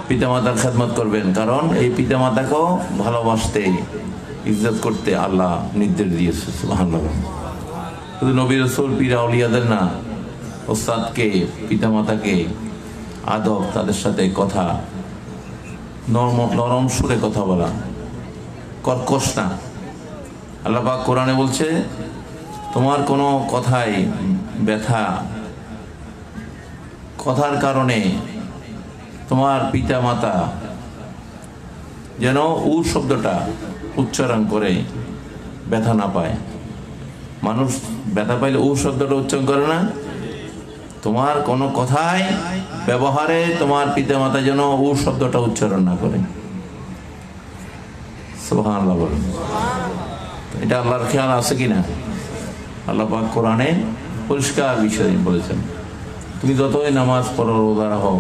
পিতামাতার খেদমত করবেন, কারণ এই পিতামাতাকেও ভালোবাসতে ইজ্জত করতে আল্লাহ নির্দেশ দিয়েছে। সুবহানাল্লাহ। শুধু নবী রাসূল পীর আউলিয়াদের না, ওস্তাদকে, পিতামাতাকে আদব, তাদের সাথে কথা, নরম সুরে কথা বলা, কর্কশ না। আল্লাহ পাক কোরআনে বলছে, তোমার কোনো কথায় ব্যথা, কথার কারণে তোমার পিতা মাতা যেন উ শব্দটা উচ্চারণ করে ব্যথা না পায়। মানুষ ব্যথা পাইলে উ শব্দটা উচ্চারণ করে না? তোমার কোনো কথায়, ব্যবহারে তোমার পিতা মাতা যেন উ শব্দটা উচ্চারণ না করে। সুবহানাল্লাহ বলেন। এটা আল্লাহর খেয়াল আছে কিনা? আল্লাহ পাক কোরআনে পরিষ্কার বিষয় বলেছেন, তুমি যতই নামাজ পড়ো, রোজা রাখো,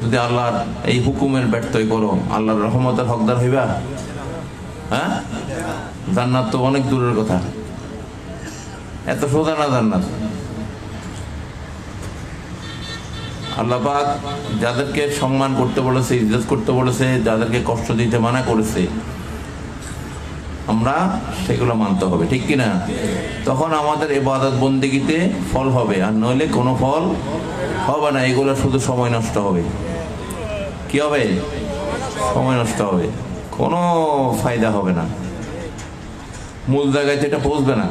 যদি আল্লাহর এই হুকুমের ব্যর্থই করো, আল্লাহর রহমতের হকদার হইবা? হ্যাঁ, জান্নাত তো অনেক দূরের কথা, এত সোজা না জান্নাত। আল্লাহ পাক যাদেরকে সম্মান করতে বলেছে, ইজ্জত করতে বলেছে, যাদেরকে কষ্ট দিতে মানা করেছে, আমরা সেগুলো মানতে হবে, ঠিক কিনা? তখন আমাদের ইবাদত বন্দেগীতে ফল হবে, আর নইলে কোনো ফল হবে না। এগুলো শুধু সময় নষ্ট হবে। কি হবে? সময় নষ্ট হবে, কোনো ফায়দা হবে না, মূল জায়গায় এটা পৌঁছবে না।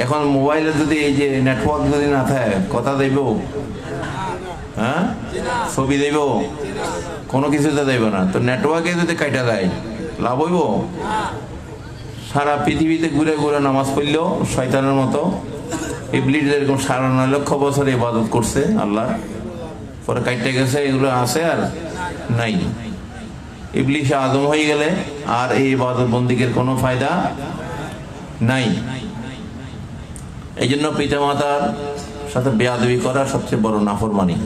এখন মোবাইলে যদি এই যে নেটওয়ার্ক যদি না থাকে, কথা দেব, হ্যাঁ, ছবি দেব, কোনো কিছুতে দেব না, তো নেটওয়ার্কে যদি কাটা দেয় লাভ হইব? সারা পৃথিবীতে ঘুরে ঘুরে নামাজ পড়লেও শয়তানের মতো ইবলিস এরকম ৯.৫ লক্ষ বছর ইবাদত করছে আল্লাহ, পরে কাটতে গেছে, এগুলো আছে আর নাই। ইবলিস আদম হয়ে গেলে আর এই ইবাদত বন্দিকের কোনো ফায়দা নাই। এই জন্য পিতা মাতার সাথে বেয়াদবি করা সবচেয়ে বড় নাফরমানি।